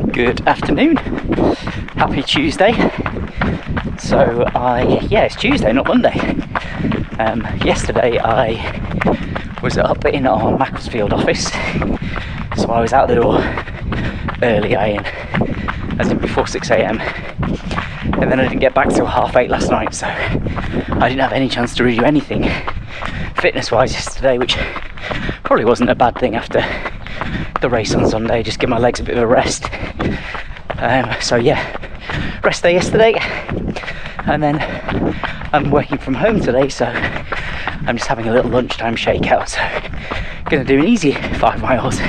Good afternoon, happy Tuesday. So it's Tuesday, not Monday. Yesterday I was up in our Macclesfield office, so I was out the door early, as in before 6 a.m, and then I didn't get back till 8:30 last night, so I didn't have any chance to really do anything fitness wise yesterday, which probably wasn't a bad thing after the race on Sunday. Just give my legs a bit of a rest. Rest day yesterday, and then I'm working from home today, so I'm just having a little lunchtime shakeout. So gonna do an easy 5 miles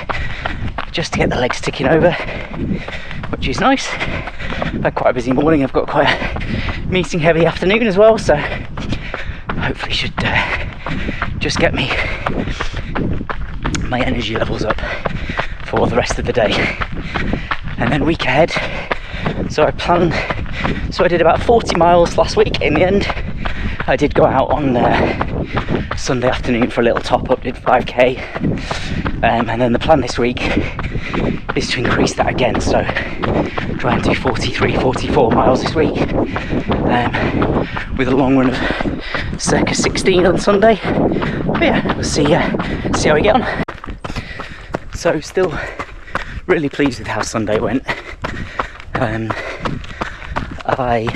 just to get the legs ticking over, which is nice. I've had quite a busy morning. I've got quite a meeting heavy afternoon as well, so hopefully should just get my energy levels up for the rest of the day. And then week ahead, so I did about 40 miles last week. In the end, I did go out on Sunday afternoon for a little top up, did 5k, and then the plan this week is to increase that again, so try and do 44 miles this week, with a long run of circa 16 on Sunday. But yeah, we'll see how we get on. So still really pleased with how Sunday went. I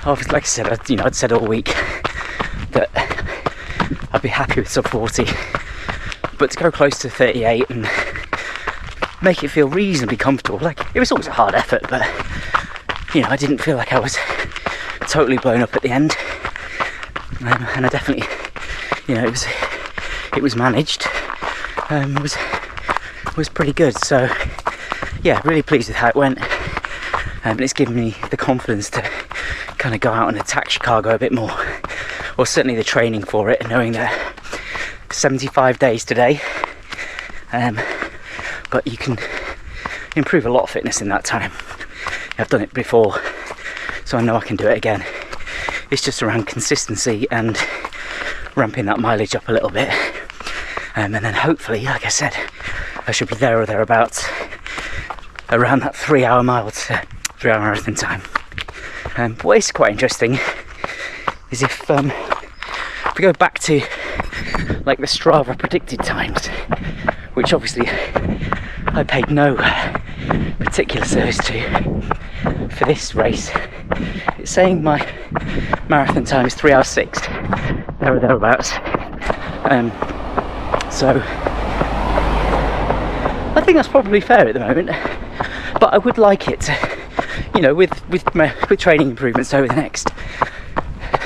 obviously, like I said, I'd said all week that I'd be happy with sub 40, but to go close to 38 and make it feel reasonably comfortable, like, it was always a hard effort, but I didn't feel like I was totally blown up at the end, and I definitely, it was managed, was pretty good. So yeah, really pleased with how it went, and it's given me the confidence to kind of go out and attack Chicago a bit more, or certainly the training for it, and knowing that 75 days today, but you can improve a lot of fitness in that time. I've done it before, so I know I can do it again. It's just around consistency and ramping that mileage up a little bit, and then hopefully, like I said, I should be there or thereabouts around that 3-hour marathon time. But what is quite interesting is if we go back to like the Strava predicted times, which obviously I paid no particular service to for this race. It's saying my marathon time is 3 hours 6, there or thereabouts. So I think that's probably fair at the moment, but I would like it to, with training improvements over the next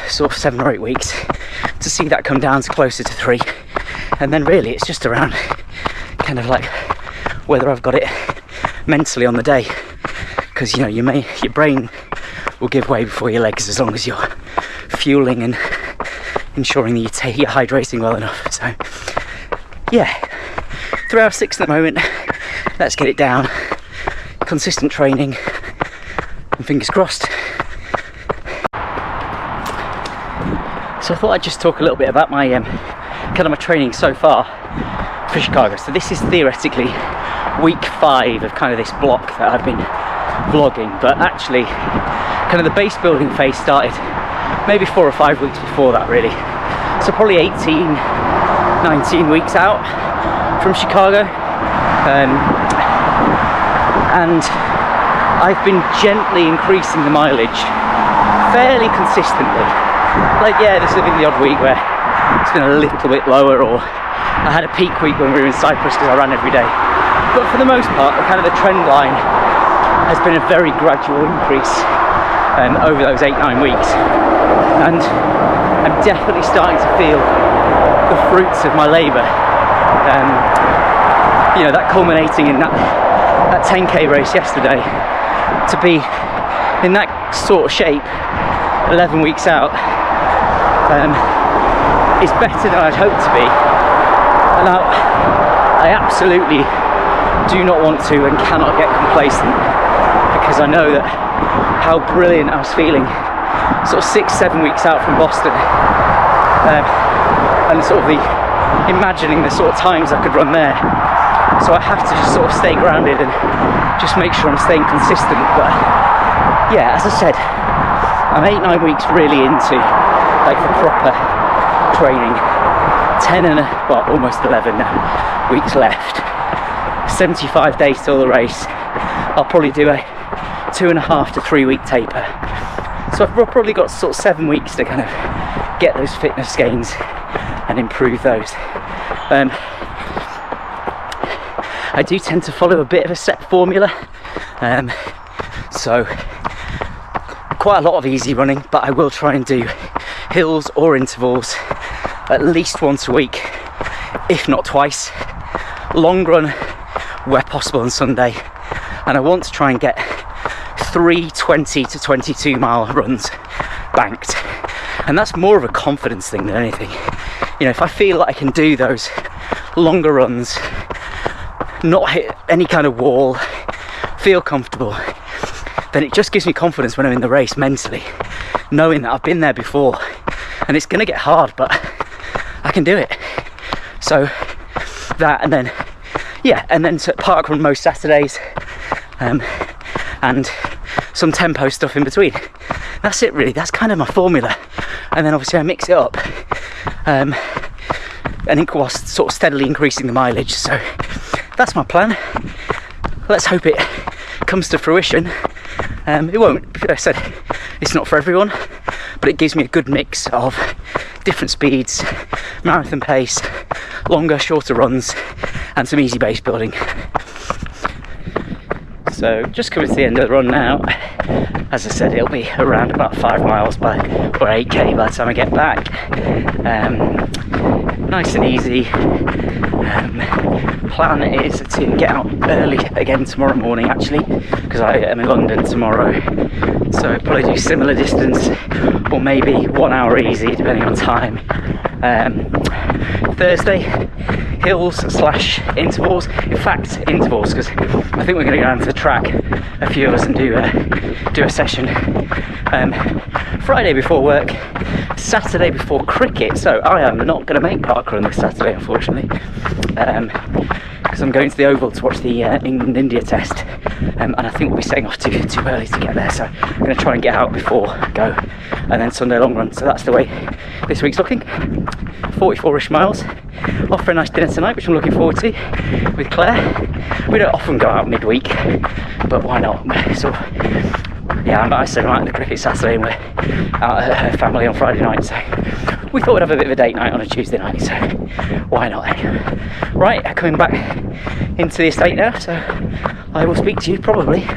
sort of 7 or 8 weeks, to see that come down to closer to 3, and then really it's just around kind of like whether I've got it mentally on the day, because your brain will give way before your legs, as long as you're fueling and ensuring that you're hydrating well enough. So yeah, 3 hours 6 at the moment. Let's get it down, consistent training, and fingers crossed. So I thought I'd just talk a little bit about my kind of my training so far for Chicago. So this is theoretically week 5 of kind of this block that I've been vlogging, but actually kind of the base building phase started maybe 4 or 5 weeks before that, really. So probably 19 weeks out from Chicago, and I've been gently increasing the mileage fairly consistently. Like, yeah, there's been the odd week where it's been a little bit lower, or I had a peak week when we were in Cyprus because I ran every day, but for the most part kind of the trend line has been a very gradual increase over those 8-9 weeks, and I'm definitely starting to feel the fruits of my labour. That culminating in that 10k race yesterday, to be in that sort of shape 11 weeks out, is better than I'd hoped to be. Now, I absolutely do not want to and cannot get complacent, because I know that how brilliant I was feeling sort of 6-7 weeks out from Boston, and sort of imagining the sort of times I could run there. So I have to just sort of stay grounded and just make sure I'm staying consistent. But yeah, as I said, I'm 8-9 weeks really into like the proper training. 10 and well, almost 11 now weeks left. 75 days till the race. I'll probably do a 2.5 to 3 week taper. So I've probably got sort of 7 weeks to kind of get those fitness gains and improve those. I do tend to follow a bit of a set formula, so quite a lot of easy running, but I will try and do hills or intervals at least once a week, if not twice. Long run where possible on Sunday, and I want to try and get 3 20 to 22 mile runs banked, and that's more of a confidence thing than anything. You know, if I feel like I can do those longer runs, not hit any kind of wall, feel comfortable, then it just gives me confidence when I'm in the race mentally, knowing that I've been there before and it's going to get hard, but I can do it. So that, and then yeah, and then park run most Saturdays, and some tempo stuff in between. That's it really, that's kind of my formula. And then obviously I mix it up, and whilst sort of steadily increasing the mileage. So that's my plan. Let's hope it comes to fruition. It won't, like I said, it's not for everyone, but it gives me a good mix of different speeds, marathon pace, longer, shorter runs, and some easy base building. So just coming to the end of the run now. As I said, it'll be around about 5 miles or 8k by the time I get back. Nice and easy. Plan is to get out early again tomorrow morning, actually, because I am in London tomorrow. So probably do similar distance, or maybe 1 hour easy, depending on time. Thursday, hills / intervals. In fact, intervals, because I think we're going to go down to the track, a few of us, and do a session. Friday before work, Saturday before cricket. So I am not going to make parkrun this Saturday, unfortunately, because I'm going to the Oval to watch the England-India test, and I think we'll be setting off too early to get there. So I'm going to try and get out before go, and then Sunday long run. So that's the way this week's looking. 44ish miles. Off for a nice dinner tonight, which I'm looking forward to, with Claire. We don't often go out midweek, but why not? So yeah, I said I'm out at the cricket Saturday and we're out at her family on Friday night, so we thought we'd have a bit of a date night on a Tuesday night, so why not, eh? Right, coming back into the estate now, so I will speak to you probably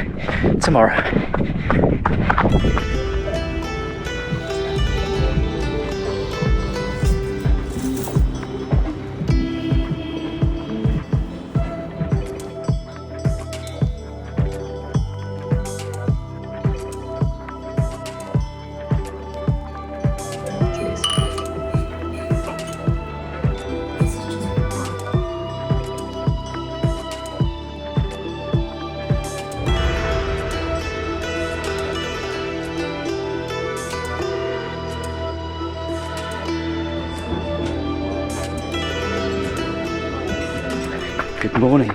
tomorrow. Good morning,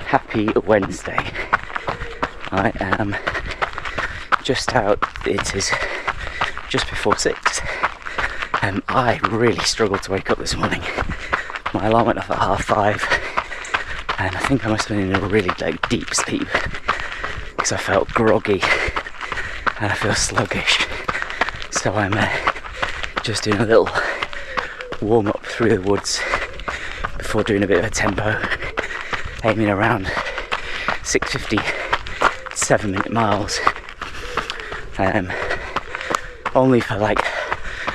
happy Wednesday. I am just out, it is just before 6. I really struggled to wake up this morning. My alarm went off at 5:30, and I think I must have been in a really deep sleep, because I felt groggy and I feel sluggish. So I'm just doing a little warm up through the woods before doing a bit of a tempo, aiming around 6:50, 7-minute miles, only for like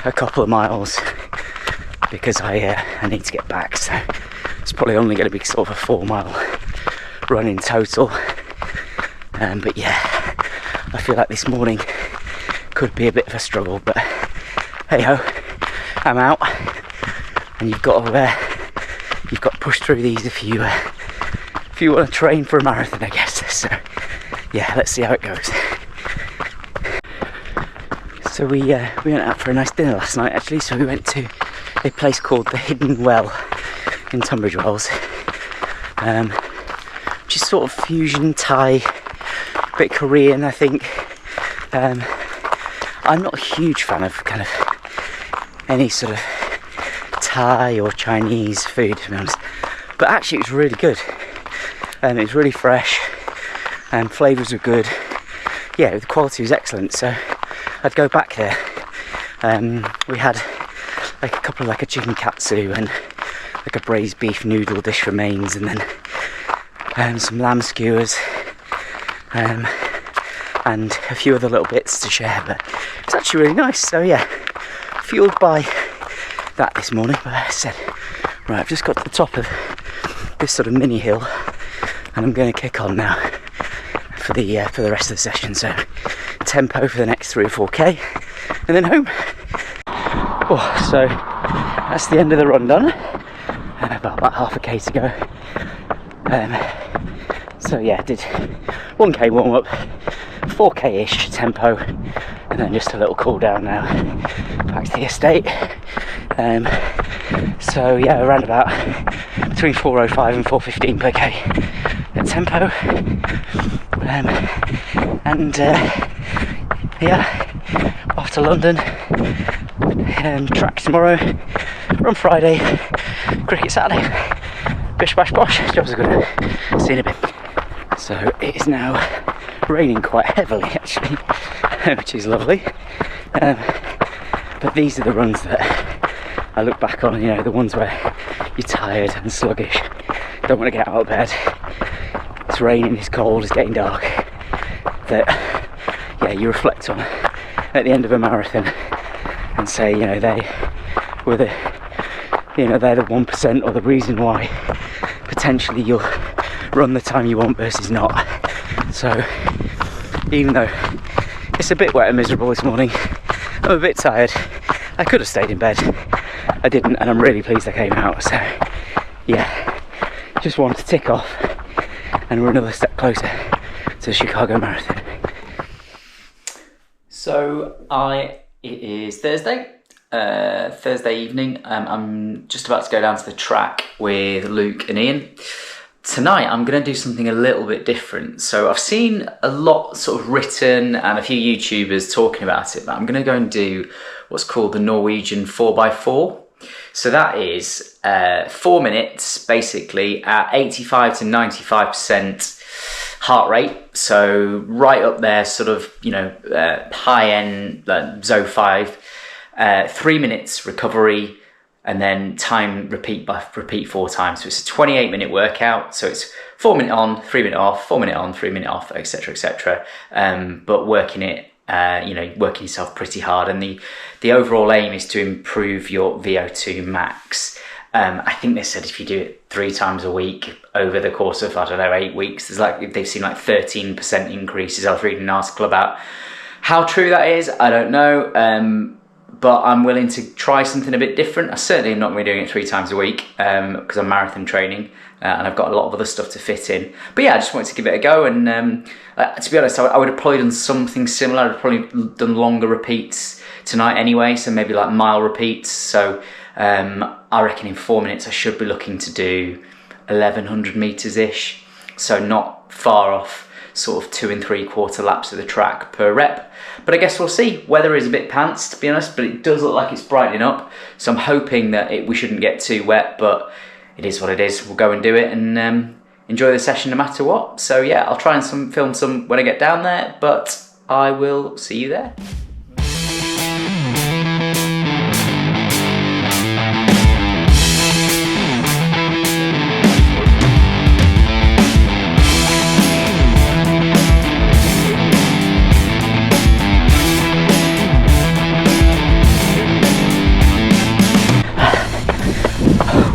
a couple of miles, because I need to get back, so it's probably only going to be sort of a 4-mile run in total. But yeah, I feel like this morning could be a bit of a struggle, but hey ho, I'm out, and you've got to push through these if you want to train for a marathon, I guess. So yeah, let's see how it goes. So we went out for a nice dinner last night, actually. So we went to a place called the Hidden Well in Tunbridge Wells, which is sort of fusion Thai, bit Korean, I think. I'm not a huge fan of kind of any sort of Thai or Chinese food, to be honest, but actually it was really good. It was really fresh, and flavours were good. Yeah, the quality was excellent, so I'd go back there. We had like a couple of like a chicken katsu and like a braised beef noodle dish for mains, and then some lamb skewers, and a few other little bits to share, but it's actually really nice. So yeah, fueled by that this morning. But as I said, right, I've just got to the top of this sort of mini hill, and I'm going to kick on now for the rest of the session. So tempo for the next 3 or 4k, and then home. Oh, so that's the end of the run done. About half a k to go. So yeah, did 1k warm up, 4k-ish tempo, and then just a little cool down now back to the estate. So yeah, around about between 4:05 and 4:15 per k at tempo. Yeah, off to London. Track tomorrow, run Friday, cricket Saturday. Bish bash bosh, jobs are good. See you in a bit. So it is now raining quite heavily actually, which is lovely. But these are the runs that I look back on, you know, the ones where you're tired and sluggish, don't want to get out of bed, it's raining, it's cold, it's getting dark, that yeah, you reflect on at the end of a marathon and say, you know, they were the, you know, they're the 1% or the reason why potentially you'll run the time you want versus not. So even though it's a bit wet and miserable this morning, I'm a bit tired. I could have stayed in bed, I didn't, and I'm really pleased I came out. So yeah, just wanted to tick off, and we're another step closer to the Chicago Marathon. So it is Thursday evening. I'm just about to go down to the track with Luke and Ian. Tonight I'm going to do something a little bit different. So I've seen a lot sort of written and a few YouTubers talking about it, but I'm going to go and do what's called the Norwegian 4x4. So that is 4 minutes basically at 85 to 95% heart rate. So right up there, sort of, you know, high end, Zo 5, 3 minutes recovery, and then time repeat 4 times. So it's a 28-minute workout. So it's 4 minute on, 3 minute off, 4 minute on, 3 minute off, etc., etc. But working it, you know, working yourself pretty hard. And the overall aim is to improve your VO2 max. I think they said if you do it 3 times a week over the course of, I don't know, 8 weeks, there's like, they've seen like 13% increases. I was reading an article about how true that is. I don't know. But I'm willing to try something a bit different. I certainly am not going to be doing it 3 times a week because I'm marathon training and I've got a lot of other stuff to fit in. But yeah, I just wanted to give it a go. And to be honest, I would have probably done something similar. I'd have probably done longer repeats tonight anyway, so maybe like mile repeats. So I reckon in 4 minutes I should be looking to do 1100 metres-ish. So not far off sort of 2 3/4 laps of the track per rep. But I guess we'll see. Weather is a bit pants, to be honest, but it does look like it's brightening up. So I'm hoping that we shouldn't get too wet, but it is what it is. We'll go and do it and enjoy the session no matter what. So yeah, I'll try and film some when I get down there, but I will see you there.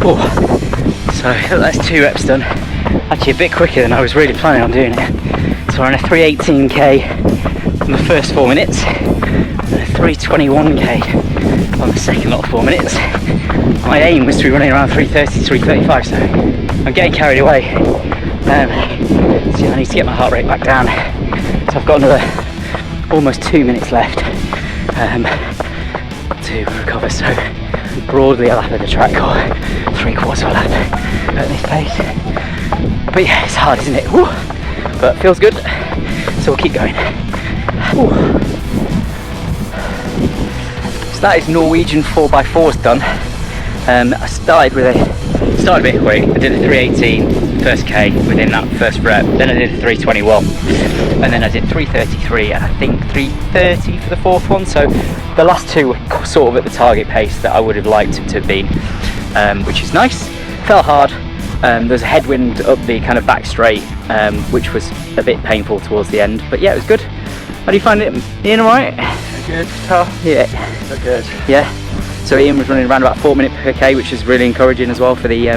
Oh, so that's 2 reps done. Actually a bit quicker than I was really planning on doing it. So we're on a 3:18k on the first 4 minutes, and a 3:21k on the second lot of 4 minutes. My aim was to be running around 3:30, 3:35, so I'm getting carried away. So I need to get my heart rate back down. So I've got another almost 2 minutes left to recover. So broadly a lap of the track, or 3/4 of a lap at this pace. But yeah, it's hard, isn't it? Woo. But it feels good, so we'll keep going. Woo. So that is Norwegian 4x4s done. I started a bit quick. I did a 318 first K within that first rep, then I did a 321, and then I did 333 and I think 330 for the fourth one. So the last two were sort of at the target pace that I would have liked it to have been, which is nice. Fell hard. There's a headwind up the kind of back straight, which was a bit painful towards the end, but yeah, it was good. How do you find it, Ian? Alright? Good, tough. Yeah. But good. Yeah. So Ian was running around about 4 minutes per K, which is really encouraging as well for the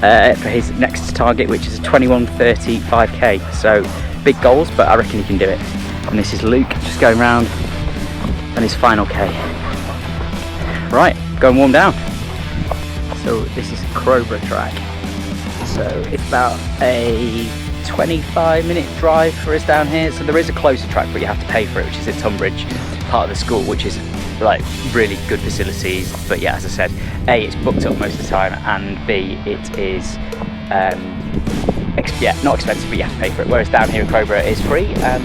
for his next target, which is a 21:30 5K. So big goals, but I reckon he can do it. And this is Luke just going round on his final K. Right, go and warm down. So this is Crowborough track. So it's about a 25-minute drive for us down here. So there is a closer track, but you have to pay for it, which is at Tunbridge, part of the school, which is like really good facilities. But yeah, as I said, A, it's booked up most of the time, and B, it is not expensive, but you have to pay for it. Whereas down here in Crowborough it is free, and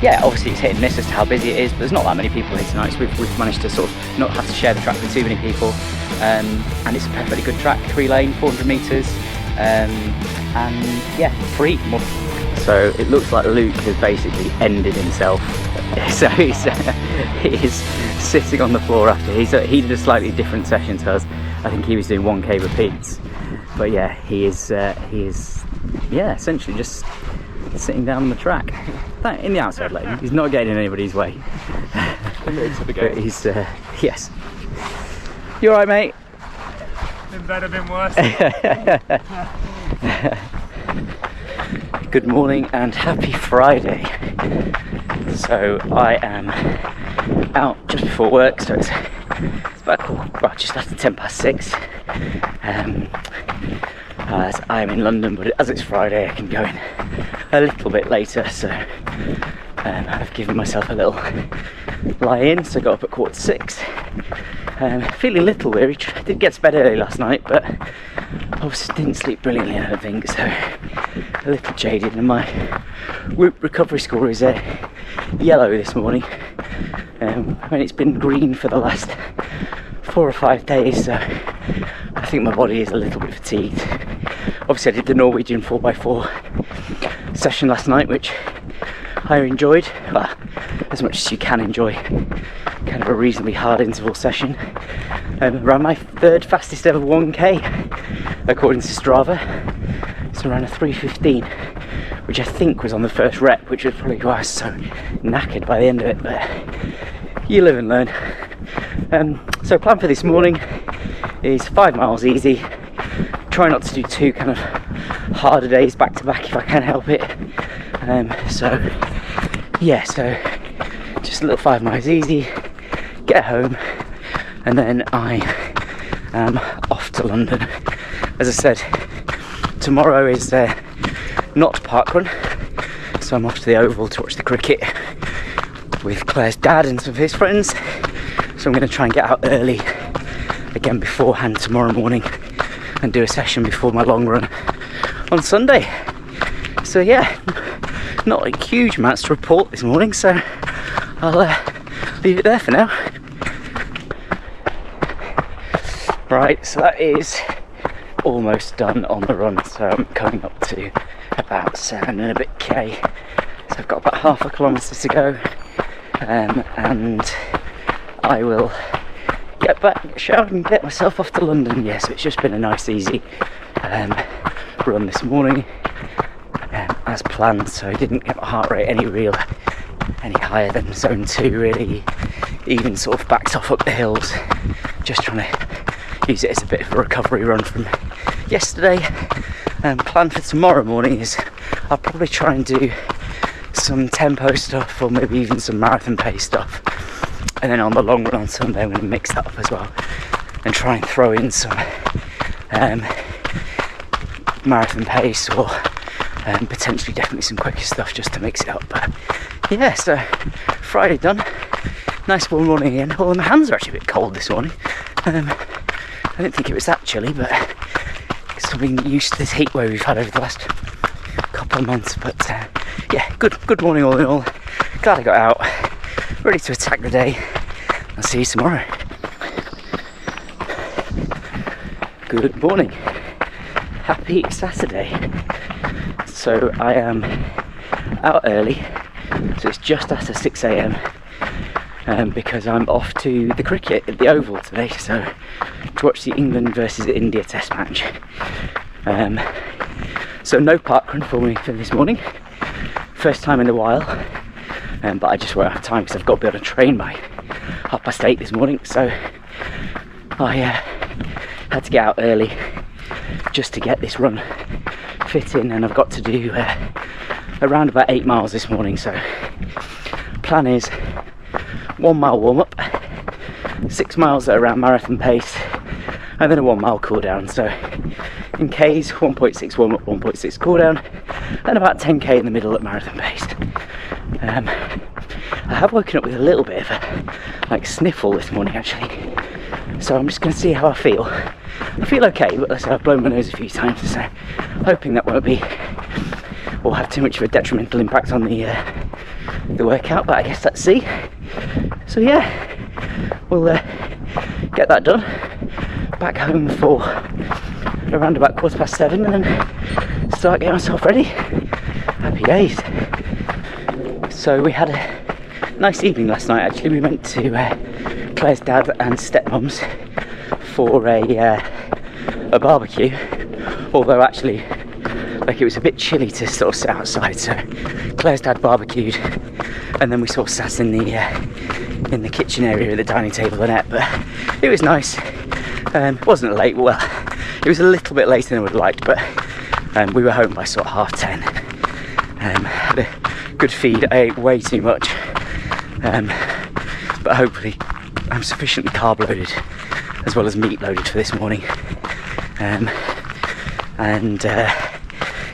yeah, obviously it's hit and miss as to how busy it is, but there's not that many people here tonight, so we've managed to sort of not have to share the track with too many people, and it's a perfectly good track, 3-lane, 400 metres, and yeah, free. So it looks like Luke has basically ended himself. So he's sitting on the floor after he did a slightly different session to us. I think he was doing 1K repeats, but yeah, he is essentially just sitting down on the track in the outside lane. He's not getting in anybody's way. But he's yes. You all right, mate? Been better, been worse. Good morning and happy Friday. So I am out just before work, so it's about just after 6:10. As I am in London, but as it's Friday I can go in a little bit later, so I've given myself a little lie in, so I got up at 5:45. Feeling a little weary. Did get to bed early last night, but obviously didn't sleep brilliantly, I don't think, so a little jaded, and my Whoop recovery score is yellow this morning. It's been green for the last 4 or 5 days, so I think my body is a little bit fatigued. Obviously I did the Norwegian 4x4 session last night, which I enjoyed, well, as much as you can enjoy kind of a reasonably hard interval session. Ran my 3rd fastest ever 1K according to Strava, so ran a 3:15, which I think was on the first rep, which was probably why I was so knackered by the end of it, but you live and learn. So plan for this morning is 5 miles easy. Try not to do 2 kind of harder days back to back if I can help it. So just a little 5 miles easy, get home, and then I am off to London. As I said, tomorrow is not parkrun, so I'm off to the Oval to watch the cricket with Claire's dad and some of his friends. So I'm going to try and get out early again beforehand tomorrow morning and do a session before my long run on Sunday. So yeah, not a huge amounts to report this morning, so I'll leave it there for now. Right, so that is almost done on the run, so I'm coming up to about 7 and a bit K, so I've got about half a kilometre to go, and I will get back, get showered and get myself off to London. Yeah, so it's just been a nice easy run this morning, as planned, so I didn't get my heart rate any higher than zone 2 really, even sort of backed off up the hills, just trying to use it as a bit of a recovery run from yesterday. Plan for tomorrow morning is I'll probably try and do some tempo stuff, or maybe even some marathon pace stuff, and then on the long run on Sunday I'm going to mix that up as well and try and throw in some marathon pace, or potentially definitely some quicker stuff just to mix it up. But yeah, so Friday done, nice warm morning again. Well, my hands are actually a bit cold this morning. I didn't think it was that chilly, but it's probably used to this heat wave we've had over the last couple of months. But yeah, good morning all in all. Glad I got out, ready to attack the day. I'll see you tomorrow. Good morning. Happy Saturday. So I am out early, so it's just after 6 a.m. Because I'm off to the cricket at the Oval today, so to watch the England versus India Test match. So no parkrun for me for this morning, first time in a while, but I just won't have time because I've got to be on a train by 8:30 this morning, so I had to get out early just to get this run fit in, and I've got to do around about 8 miles this morning. So plan is 1 mile warm up, 6 miles at around marathon pace, and then a 1 mile cool down. So in K's, 1.6 warm up, 1.6 cool down, and about 10k in the middle at marathon pace. I have woken up with a little bit of a sniffle this morning actually, so I'm just going to see how I feel. I feel okay, but I've blown my nose a few times, so hoping that won't be or have too much of a detrimental impact on the workout, but I guess let's see. So yeah, we'll get that done, back home for around about 7:15, and then start getting myself ready. Happy days. So we had a nice evening last night actually. We went to Claire's dad and stepmom's for a barbecue, although actually it was a bit chilly to sort of sit outside, so Claire's dad barbecued, and then we sort of sat in the kitchen area at the dining table and ate. But it was nice. It wasn't late, well, it was a little bit later than I would have liked, but we were home by sort of 10:30. Had a good feed. I ate way too much, but hopefully I'm sufficiently carb loaded as well as meat loaded for this morning.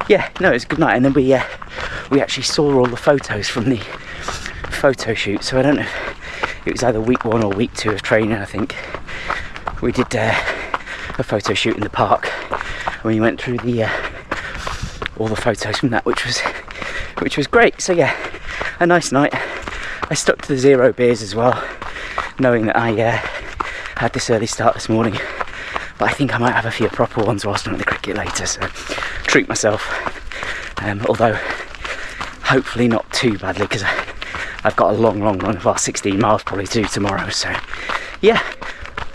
Yeah, no, it was a good night. And then we actually saw all the photos from the photo shoot. So I don't know if it was either week 1 or week 2 of training. I think we did a photo shoot in the park, and we went through all the photos from that, which was great. So yeah, a nice night. I stuck to the 0 beers as well, knowing that I had this early start this morning, but I think I might have a few proper ones whilst I'm at the cricket later, so treat myself, although hopefully not too badly, because I've got a long run of our 16 miles probably to do tomorrow. So yeah,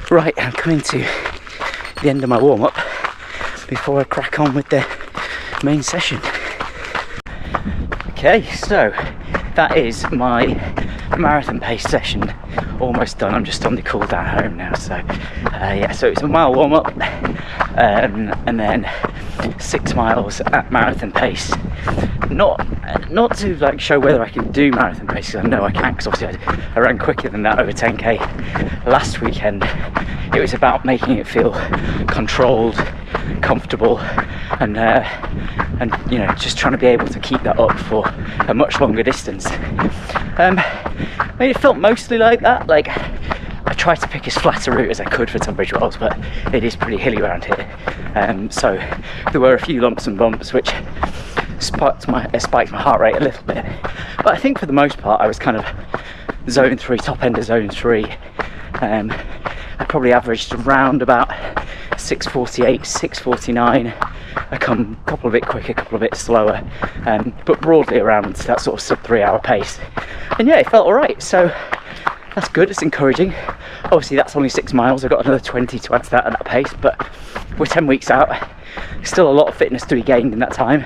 right, I'm coming to the end of my warm-up before I crack on with the main session. Okay, so that is my marathon pace session almost done. I'm just on the cool down home now. So yeah, so it's a mile warm up, and then 6 miles at marathon pace. Not to show whether I can do marathon pace, because I know I can, because obviously I ran quicker than that over 10k last weekend. It was about making it feel controlled, comfortable, and you know, just trying to be able to keep that up for a much longer distance. I mean, it felt mostly like that. I tried to pick as flat a route as I could for Tunbridge Wells, but it is pretty hilly around here. So there were a few lumps and bumps which spiked my heart rate a little bit. But I think for the most part I was kind of zone 3, top end of zone 3. I probably averaged around about 6:48, 6:49. I come a couple of bit quicker, a couple of bit slower, but broadly around that sort of sub 3 hour pace. And yeah, it felt alright, so that's good, it's encouraging. Obviously that's only 6 miles, I've got another 20 to add to that at that pace, but we're 10 weeks out, still a lot of fitness to be gained in that time.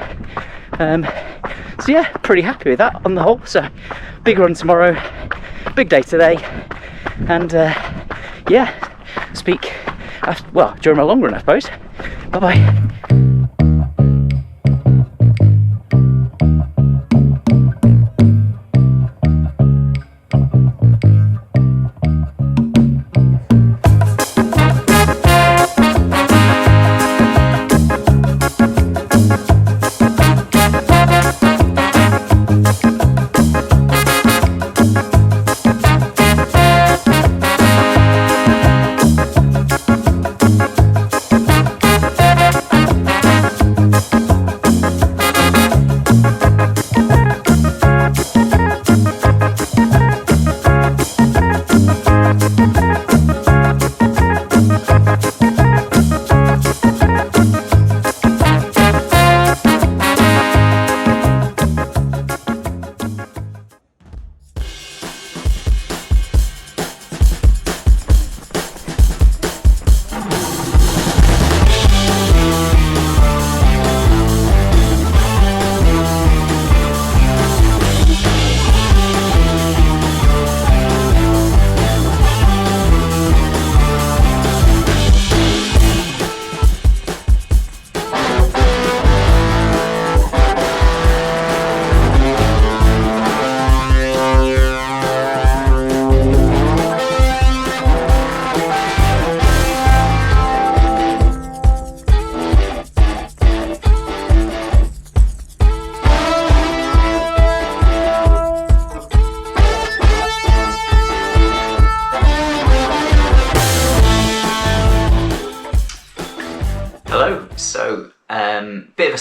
So yeah, pretty happy with that on the whole. So big run tomorrow, big day today, and yeah, speak after, well, during my long run I suppose. Bye bye.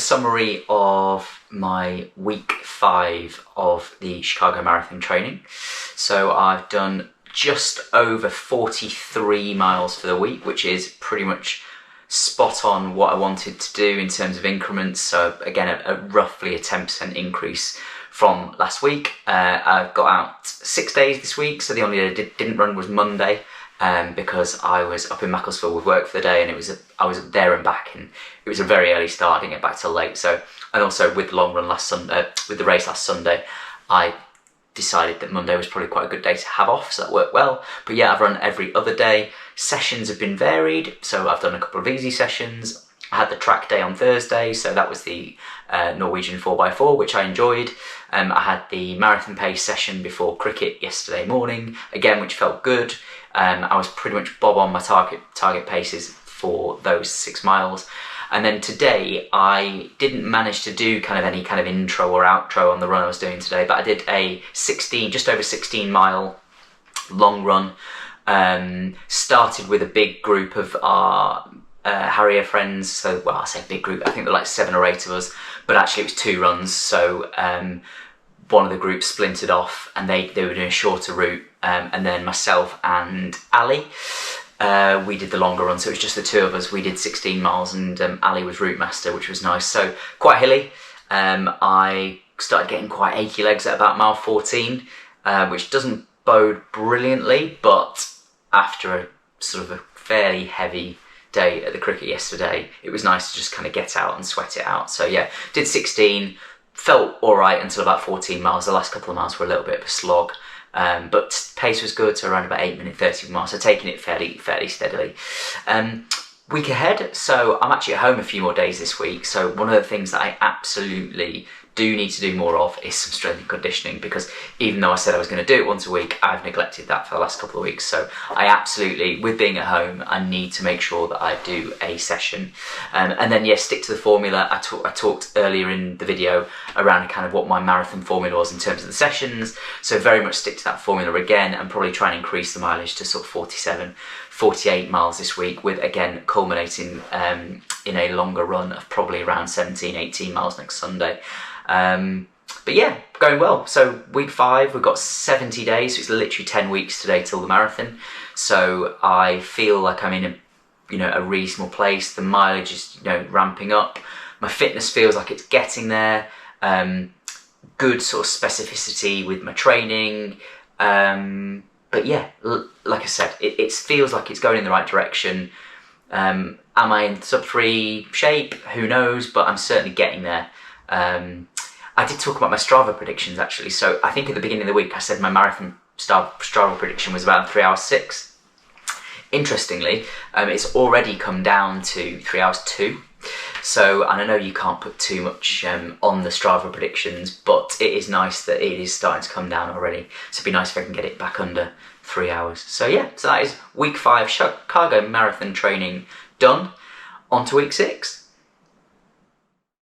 summary of my week 5 of the Chicago Marathon training. So I've done just over 43 miles for the week, which is pretty much spot on what I wanted to do in terms of increments. So again, roughly a 10% increase from last week. I've got out 6 days this week, so the only day I didn't run was Monday, because I was up in Macclesfield with work for the day, and I was there and back, and it was a very early start. I didn't get back till late. So, and also with the long run last Sunday, with the race last Sunday, I decided that Monday was probably quite a good day to have off, so that worked well. But yeah, I've run every other day. Sessions have been varied, so I've done a couple of easy sessions. I had the track day on Thursday, so that was the Norwegian 4x4, which I enjoyed. I had the marathon pace session before cricket yesterday morning, again, which felt good. I was pretty much bob on my target paces for those 6 miles. And then today, I didn't manage to do any kind of intro or outro on the run I was doing today, but I did a just over 16 mile long run. Started with a big group of our Harrier friends. So, well, I say big group, I think there were like 7 or 8 of us, but actually it was 2 runs. So one of the groups splintered off, and they were doing a shorter route, and then myself and Ali, we did the longer run. So it was just the 2 of us. We did 16 miles, and Ali was route master, which was nice. So quite hilly. I started getting quite achy legs at about mile 14, which doesn't bode brilliantly, but after a sort of a fairly heavy day at the cricket yesterday, it was nice to just kind of get out and sweat it out. So yeah, did 16, felt all right until about 14 miles. The last couple of miles were a little bit of a slog, but pace was good, so around about 8 minute 30 miles, so taking it fairly steadily. Week ahead, so I'm actually at home a few more days this week, so one of the things that I absolutely do need to do more of is some strength and conditioning, because even though I said I was going to do it once a week, I've neglected that for the last couple of weeks. So I absolutely, with being at home, I need to make sure that I do a session. And then, yeah, stick to the formula. I talked earlier in the video around kind of what my marathon formula was in terms of the sessions. So very much stick to that formula again, and probably try and increase the mileage to sort of 47, 48 miles this week, with again culminating in a longer run of probably around 17, 18 miles next Sunday. But yeah, going well. So week 5, we've got 70 days, so it's literally 10 weeks today till the marathon. So I feel like I'm in a reasonable place. The mileage is ramping up. My fitness feels like it's getting there. Good sort of specificity with my training. But yeah, like I said, it feels like it's going in the right direction. Am I in sub 3 shape? Who knows, but I'm certainly getting there. I did talk about my Strava predictions actually. So I think at the beginning of the week I said my marathon Strava prediction was about 3 hours 6. Interestingly, it's already come down to 3 hours 2. So, and I know you can't put too much on the Strava predictions, but it is nice that it is starting to come down already. So it'd be nice if I can get it back under 3 hours. So yeah, so that is week 5 Chicago Marathon training done. On to week 6.